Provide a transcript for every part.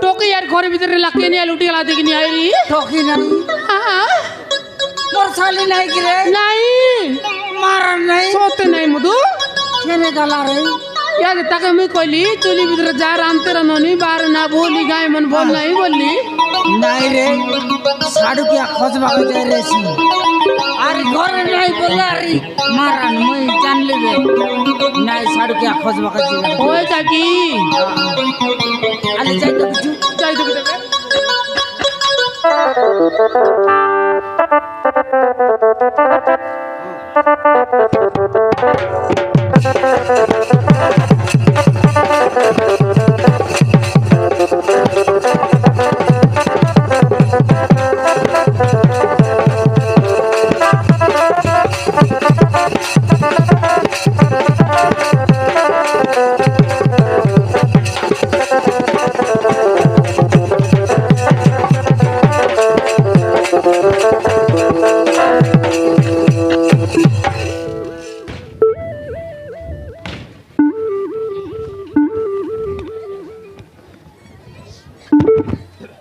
टोकी यार घर भीतर लाके नहीं लुटी गला देखनी आई री ठोकी नहीं हां मोर साली नहीं गिरे नहीं मारा नहीं सोते नहीं मधु केने गला रे यार तक मैं कहली चुली भीतर जा रामते रनोनी बार ना बोली गाय मन बोल नहीं बोली नहीं रे साडू क्या खोजबा के जाय रे सी अरे घर नहीं बोला रे मारा मैं जान लेबे नहीं साडू क्या खोजबा के जाय ओए चाची अरे जाय तो देबे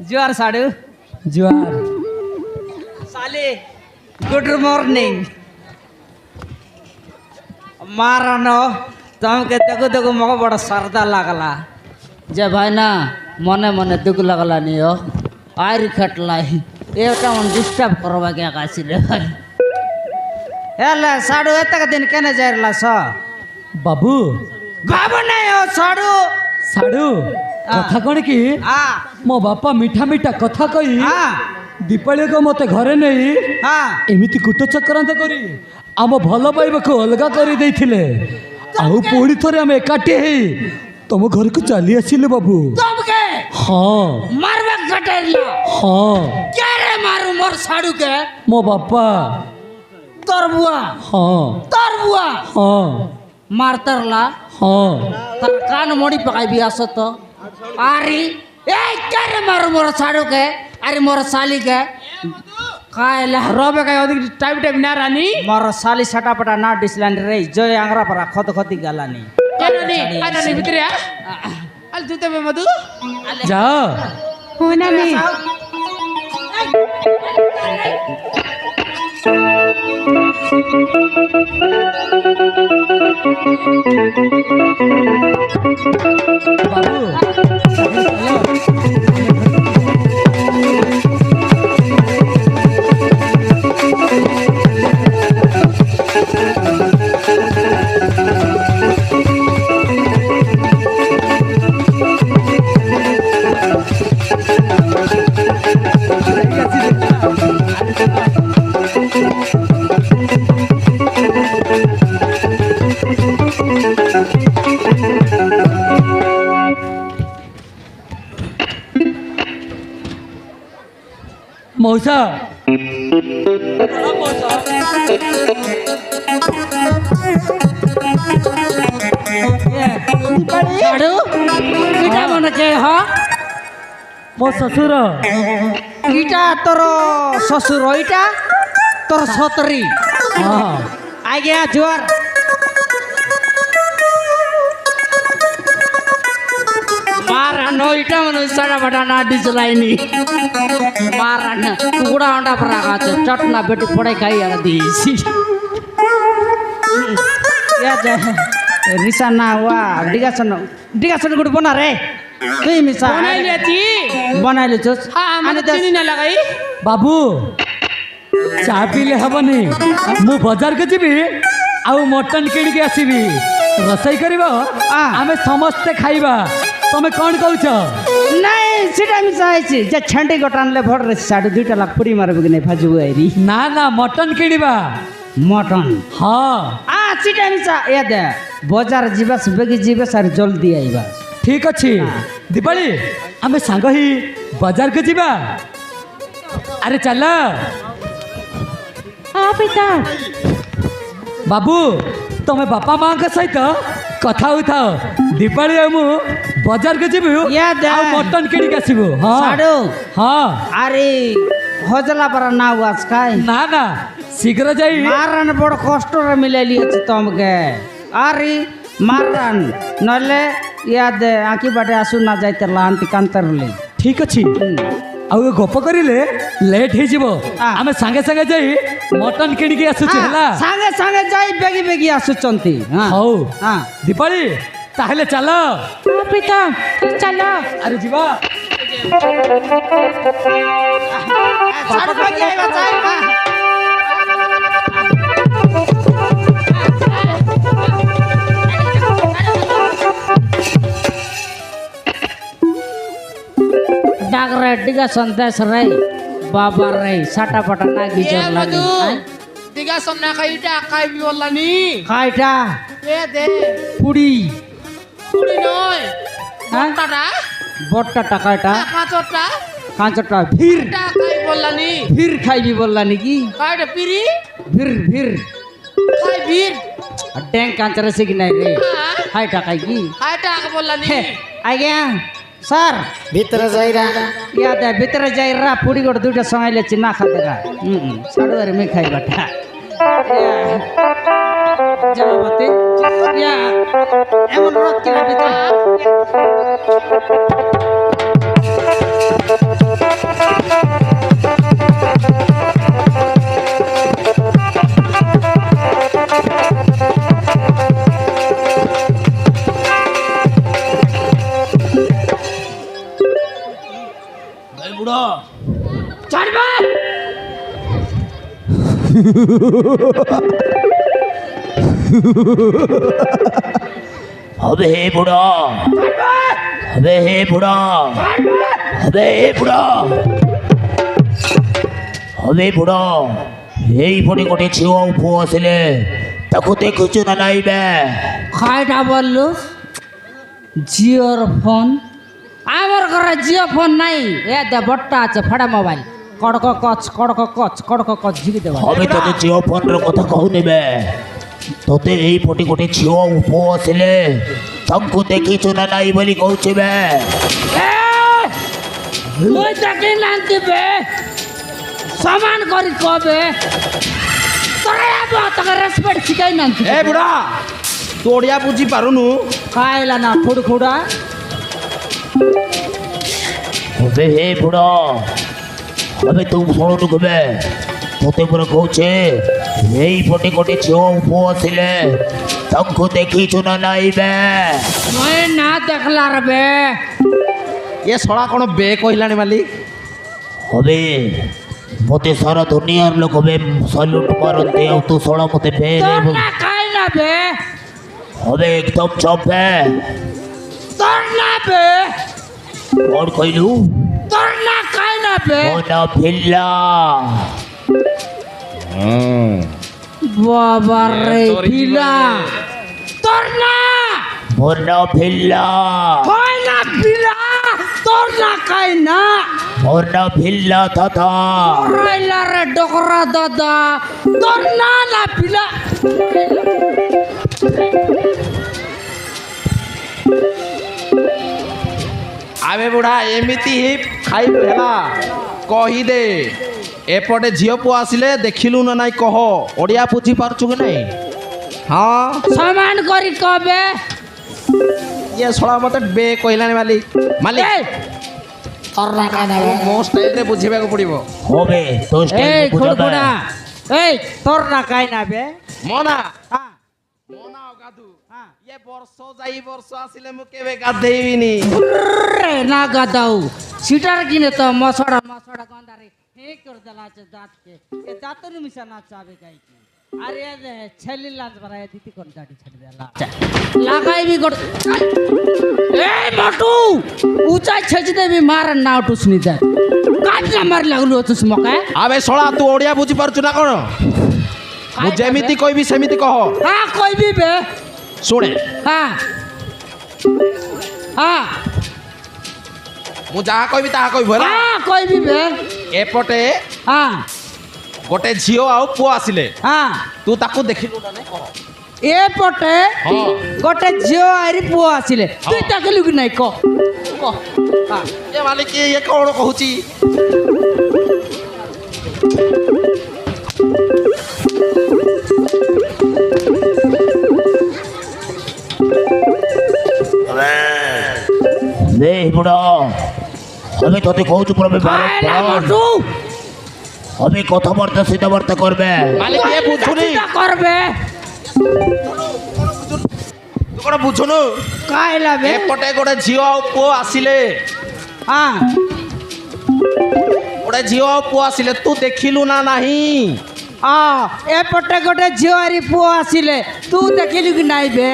जोर साडू ज्वार साले गुड मॉर्निंग मारा न तुमके देखो देखो मको बड़ा सरदा लागला जे भाई ना मने मने दुख लगला नहीं हो आरी खटलाई एटा मन डिस्टर्ब करवा के कासी रे भाई हेला साडू एतक दिन केने जारला स बाबू बाबू नहीं हो साडू साडू कथा कण की आ मो बापा मीठा मीठा कथा कही आ दीपावली को मते घरे नहीं हां एमिति कुट चक्रांत करी आम भल पाइबाकू अलगा कर देथिले आउ पुणी थरे आम एकाठी हेई तुम घर को चली आसिले बाबू तुमके हाँ मारबा कटैला हाँ क्या रे मारू मोर साडू के मो बापा तोर बुआ हाँ हाँ मारतरला हाँ तर कान मोड़ी पकाई भी आसो तो आरी ए क्या रे मारू मोर साडू के अरे मोर साली के कायला रोबे का अधिक टाइम टाइम ना रानी मोर साली सटापटा ना डिसलैंड रे जय आंगरा पर खत खती गालानी क्या रानी भीतर आ अल जूते में मधु जा हो ना नहीं मौसा साडू इटा मन के ह मो ससुर इटा तोर ससुर इटा तोर सतरी हाँ आ गया जोर मारा नो इटा मन साडा बटा ना डिसलाइनी मारा न कुकुड़ा अंडा परा खाते चटना बेटी पड़े खाई यार देसी याद रिसा ना हुआ डिगासन गुड बना रे तुई मिसा बनाई लेती बनाई ले चोस हाँ मैंने चीनी ना लगाई बाबू चा पीले हेबनी मु बाजार के जीवी आउ मटन किण के आसीबी रसई करबो आमे समस्ते खाइबा तमे कोन कहउछ नहीं सीटा मिसा आइछि जे छंडी गटान ले भड़ रे 2.5 लाख पुरी मारबे कि नहीं फाजु आइरी ना ना मटन किणबा मटन हाँ आ सीटा मिसा ए दे बाजार जीवा बेगी जीवे सारी जल्दी आइबा ठीक अच्छी दीपाली आमे सांग ही बाजार के जीवा अरे चल हाँ पिता बाबू तमे बापा माँ के सहित कथा उठाओ दीपाली मु बाजार के जीवु याद मटन किणी के आसीबु हां साडू हां अरे हजला पर ना हुआस काय ना ना শীঘ্র যাই মারান বড় কষ্টরে মিলাইলি আছে তোমাকে আরে মারান নলে ইয়াদে আঁকি বাটে আসু না যাইতে লান্তি কান্তরলি ঠিক ଅଛି ଆଉ ଏ ଗପ କରିଲେ ଲେଟ୍ ହେଇଯିବ ଆମେ ସାଙ୍ଗେ ସାଙ୍ଗେ ଯାଇ ମଟନ କିଣିକି ଆସୁଛୁ ହେଲା ସାଙ୍ଗେ ସାଙ୍ଗେ ଯାଇ ବେଗି ବେଗି ଆସୁଛନ୍ତି ହଉ ହଁ ଦୀପାଳି ତାହେଲେ ଚାଲ ପିତା ଚାଲ ଆରେ ଯିବା डाक रेड्डीगा संदेश रे बाबा रे साटा पटा ना गिजर लागी दिगा सन्ना काईटा काई बोललानी काईटा ए दे पुड़ी पुड़ी नय হ্যাঁ টাটা বটটা টাকাটা কাঁচটা কাঁচটা ভিড় টা কাই বললানি ভিড় খাইবি বললা নাকি কাইটা পিরি ভিড় ভিড় কাই বীর ট্যাঙ্ক কাঁচরে শিখি নাই রে হাই টাকাই কি কাইটা বললানি আজ্ঞা স্যার ভিতরে যাইরা ইয়াদে ভিতরে যাইরা পুড়ি গোট দুইটা সঙ্গাইলে চিনা খাতেগা সাড়ুয়ারে মে খাইবাটা জবাবতে ইয়া এমন রোদ কিনা ভিতরে বুড়ো চড়বা হবে হে বুড়ো হবে হে বুড়ো হবে হে বুড়ো হবে বুড়ো এই পটে কোটে ঝিও পুଅ ଆସିଲେ ତାକୁ ଦେଖୁଛୁ ନା ନାଇଁ ବେ খাইটা বললু জিওর ফোন আমার ঘরে জিও ফোন নাই এ দে বট্টা আছে ফাড়া মোবাইল কড়ক কচ ঝিকি দেব হবে তোতে ଝିଅ ଫୋନ୍ର କଥା କହୁନି ବେ ତୋତେ ଏଇ ପଟେ ଗୋଟେ ଝିଅ ପୁଅ ଆସିଲେ ତାଙ୍କୁ ଦେଖିଛୁ ନା ନାଇଁ ବୋଲି କହୁଛି ବେ মুই তাকে নান্তি বে সমান করি কবে তোরা আবো তোকে রেসপেক্ট শিখাই নান্তি এ বুড়া তু ওড়িয়া বুঝি পারুনু খাইলা না ফুড় খুড়া হবে হে ବୁଢ଼ હવે તું ଶୁଣୁନୁ କେବେ ତୋତେ ପୁରା କହୁଛେ ଏଇପଟେ ଗୋଟେ ଝିଅ ପୁଅ ଆସିଲେ ତାଙ୍କୁ ଦେଖିଛୁ ନା ନାଇଁ ବେ মুই না দেখলা রে বে এ শড়া কোন বে কহিলানি মালিক হবে ମୋତେ ସାରା ଦୁନିଆର ଲୋକ ବେ ସଲ୍ୟୁଟ୍ ମାରନ୍ତି ଆଉ ତୁ ଶୁଣ ମୋତେ ବେ তোর না খাই না বে হবে ଏକଦମ ଚପ ବେ তোর না বে କ'ଣ କହିଲୁ তোর না খাই না বে ମୋ ନାଁ ଭିଲା বাবা রে পিলা তোর না ମୋ ନାଁ ଭିଲା খাই না পিলা তোর না খাই না ମୋ ନାଁ ଭିଲା ଦାଦା রাইলা রে ডকরা দাদা তোর না না পিলা আবে বুড়া এমিতি হি খাইবু হেলা কহিদে এপটে ঝিও পুଅ আসিলে দেখিলু না নাই কহ ওড়িয়া বুঝি পারছু কি নাই হ্যাঁ সমান করি কবে ইয়ে ছড়া মতে বে কহিলানি মালিক মালিক এই ମୋ ଷ୍ଟାଇଲରେ ବୁଝିବାକୁ ପଡ଼ିବ হবে তোর এই স্টাইল বুঝাবে খুড়খুড়া এই তোর না খাই না বে ମୋ ନା হ্যাঁ ମୋ ନା ଅଗାଧୁ হ্যাঁ ଇଏ ବର୍ଷ ଯାଇ ବର୍ଷ ଆସିଲେ ମୁଁ କେବେ ଗାଧେଇବିନି রে না গাদাও সিটার কিনে তো মশড়া গন্ধারে হে করে দেলা আছে দাঁতকে এ দাঁতর মিশা না চাবে গাই কি আরে দে ছেলি লাজ বাড়ায় দিতি কোন দাড়ি ছেড়ে দেলা লাগাইবি গড এই মটু উচাই ছেজি দেবি মার না উঠুসনি দে কাট না মার লাগলো তুস মকায় আবে শଳା ତୁ ଓଡ଼ିଆ ବୁଝିପାରୁଛୁ ନା କ'ଣ ମୁଁ ଯେମିତି କହିବି ସେମିତି କହ হ্যাঁ কইবি বে ଶୁଣେ হ্যাঁ হ্যাঁ ମୁଁ ଯାହା କହିବି ତାହା କହିବୁ ହେଲା হ্যাঁ কইবি বে ଏପଟେ হ্যাঁ ଗୋଟେ ଝିଅ ଆଉ ପୁଅ ଆସିଲେ হ্যাঁ ତୁ ତାକୁ ଦେଖିଲୁ ନା ନାଇଁ କହ এপটে ହଁ গোটে ঝিও আইরি পুଅ আসিলে তুই তাকিলু কি নাই ক ক হ্যাঁ ଏ ମାଲିକ ଇଏ କ'ଣ କହୁଛି আমি তোতে কৌছু প্রবে আমি কথাবার্তা সিধাবার্তা করবে মালিক এ বুঝুনি করবে ତୁ କ'ଣ ବୁଝୁନୁ କାହିଲା ବେ ଏପଟେ ଗୋଟେ ଝିଅ ଆଉ ପୁଅ ଆସିଲେ ହଁ ଗୋଟେ ଝିଅ ଆଉ ପୁଅ ଆସିଲେ ତୁ ଦେଖିଲୁ ନା ନାହିଁ ଏପଟେ ଗୋଟେ ଝିଅ ଆରି ପୁଅ ଆସିଲେ ତୁ ଦେଖିଲୁ କି ନାଇଁ ବେ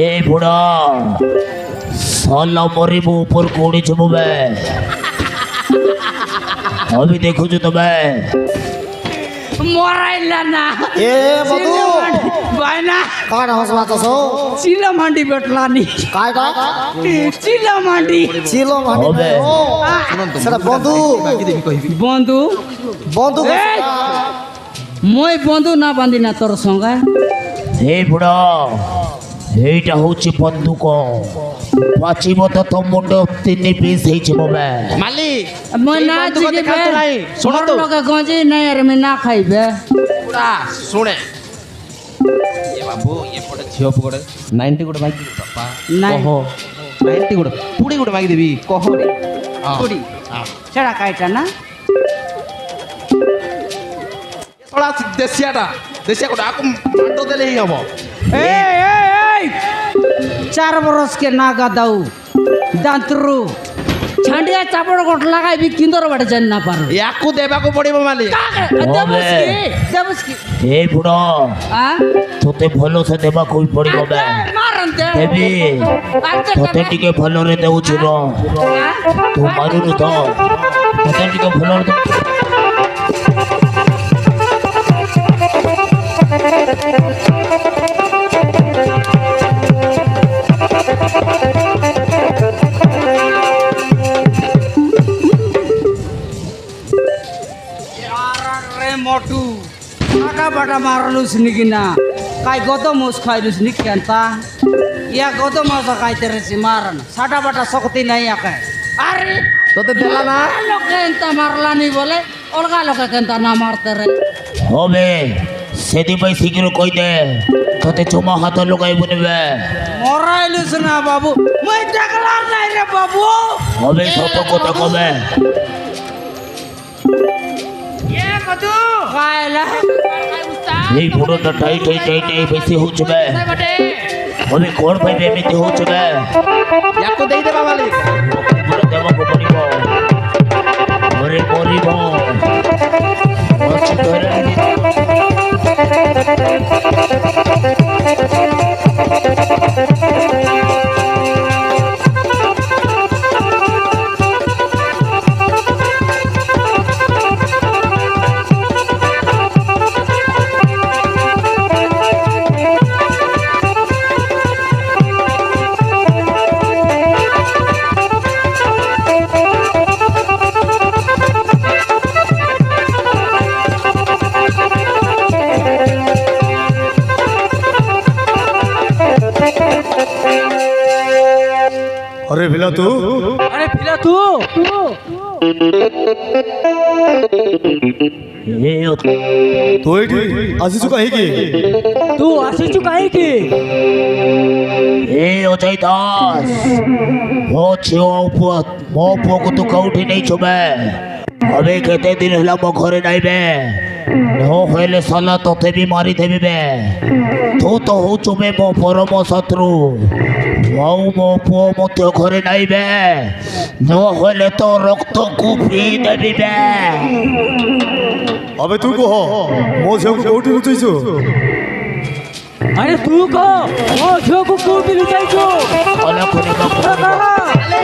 ଏ ବୁଢ଼ା ସାଲା ମରିବୁ ଉପରକୁ ଉଡ଼ିଯିବୁ ବେ আমি দেখুଛୁ ତମେ মরাইলা না এ মধু বাইনা কার হসবা তো সো চিলা মান্ডি বেটলানি কাই কাই চিলা মান্ডি ছিল মানে হবে। ও সেটা বন্ধু বন্ধু বন্ধু এই! মই বন্ধু না বান্ধি না তোর সঙ্গে ଏ ବୁଢ଼ା এইটা হচ্ছে বন্দুক পাচিব তো তো মুন্ড 3 পিস ହେଇଯିବ বে ମାଲିକ মই এই না ବନ୍ଧୁକ জিগে ଦେଖାନ୍ତୁ ନାହିଁ ଶୁଣ মোর ତୁ লগে গঞ্জি নাই আর আমি না খাইবে ବୁଢ଼ା ଶୁଣେ ଏ ବାବୁ ଏପଟେ ଝିଅ ପୁଅ ଗୋଟେ 90 ଗୋଟେ ମାଗି ବାପା ନାଇଁ। କହ 90 ଗୋଟେ ପୁଡ଼ି ଗୋଟେ ମାଗିଦେବି କହ কুড়ি সেটা কাইটা না ଶଳା ଦେଶିଆଟା ଦେଶିଆ ଗୋଟେ ଆକୁ ମାଣ୍ଡ ଦେଲେ ହିଁ ହବ এই এই এই 4 বরস কে নাগা দাও দান্তরু ছান্ডিয়া চাপড় গোট লাগাইবি কিন্দর বাড়ি জান না পারো ୟାକୁ ଦେବାକୁ ପଡ଼ିବ ମାଲିକ দেবুসকি ଏ ବୁଢ଼ା আ তোতে ভালো সে দেବାକୁ ପଡ଼ିବ বে মারন দে দেবি তোতে ଟିକେ ଭଲରେ ଦେଉଛି ର ତୁ ମାରୁନୁ ତ তোতে ଟିକେ ଭଲରେ রে মোটু টাকা বাটা মারলুস নিকি না কাই গত মোস খাইলুস নি কেনতা ইয়া গত মাস খাইতে রেছি মারন সাটা বাটা শক্তি নাই আকে আরে ତୋତେ ଦେଲା ନା লোকে এন্তা মারলানি বলে অলগা লোকে কেনতা না মারতে রে হবে ସେଥିପାଇଁ ଶୀଘ୍ର କହିଦେ তোতে চুমা হাত লগাইবনি বে মরাইলুস না বাবু মই টাকলা নাই রে বাবু হবে সত কথা কবে খাইলা এই বুড়োটা টাইট বেশি হচ্ছে বে হবে কোন পাইবে এমনি হচ্ছে বে ୟାକୁ ଦେଇଦେବା ମାଲିକ বুড়ো দেବାକୁ পড়িব ঘরে পড়িব ଅଛି ଧରେ अरे भिला तू আরে ফিলা তু ଏ तू एठी ଆସିଛୁ କାହିଁକି তু আসিছু কাইকি ଅଜୟ ଦାସ ମୋ ଝିଅ ଆଉ ପୁଅ ମୋ ପୁଅକୁ ତୁ କୋଉଠି ନେଇଛୁ ବେ ଏବେ କେତେ ଦିନ ହେଲା ମୋ ଘରେ ନାଇବେ ନହେଲେ ସାଲା ତତେ ବି ମାରିଦେବି ବେ ତୁ ତ ହଉଛୁ ବେ ମୋ ପରମ ଶତ୍ରୁ ଆଉ ମୋ ପୁଅ ମଧ୍ୟ ଘରେ ନାଇବେ ନହେଲେ ତ ରକ୍ତକୁ ପିଇ ଦେବି ବେ अबे तू कह ମୋ ଝିଅକୁ କୋଉଠି ଲୁଚେଇଛୁ আরে তু কো ও ঝোকু কোবি লুচাইছো ଅନେକ କରିବାକୁ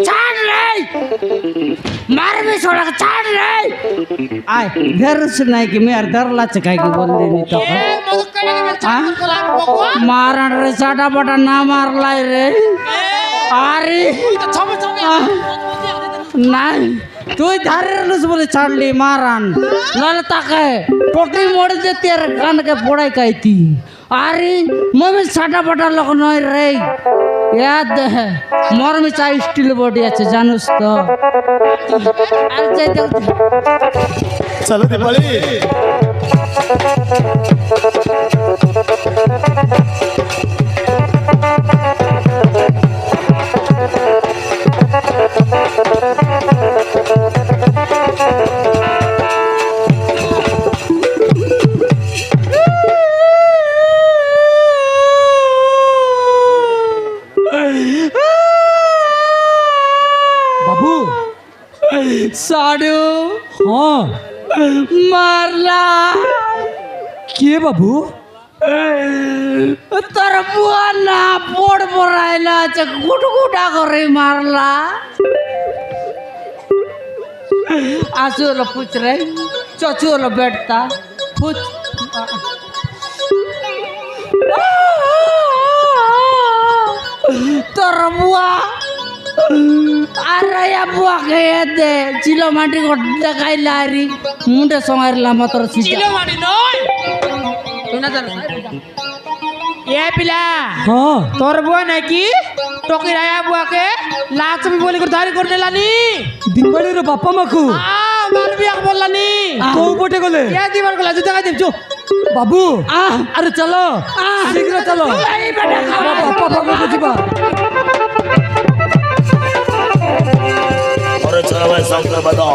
ছাড় রে মারবি ছোড়া ছাড় রে আয় ধরছ নাই কি মেয়ার ধরলা চাকাই কি বললি নি তো এ মধু কেটে গেল চাল কলাম ভগবান মারান রে চাটা পাটা না মারলাই রে আরে তো ছবে ছবে নাই তুই ধারে লুস বলে ছাড়লি মারান নালে তাকে টোটি মোড়ে যেতে আর কানকে পড়াই কাইতি আরে মমি ছাটা পাটা লোক নয় রে ইয়াদ দেহে মরমি চা স্টিল বডি আছে জানুস তো আর যাইতে চলো দীপালি বাবু সাড়ু হ্যাঁ মারলা কে বাবু তোর বুয়া না পড় পড়াইলা আছে গুটগুটা করে মারলা আসু হলো পুছ রে চচু হলো বেটতা পুছ তোর বুয়া আরে বুয়া খেয়ে দে চিলো মাটি গড্ডা খাইলা আরি মুন্ডে সমারলাম তোর সিজা চিলো মাটি নয় তুই না জানো এ পিলা হ্যাঁ তোর বুয়া নাকি টকি রায়া বুয়াকে লাচমি বলি করে ধারি করে নেলানি দিনবাড়ির বাপা মাকু মারবি এক বললানি কোউ পটে গলে এ দিবার গলা জুতা খাই দিবছো বাবু আরে চলো শীঘ্র চলো আমার বাপা বাবুকে ଯିବା ওরে চলো ভাই সঙ্গে বাদা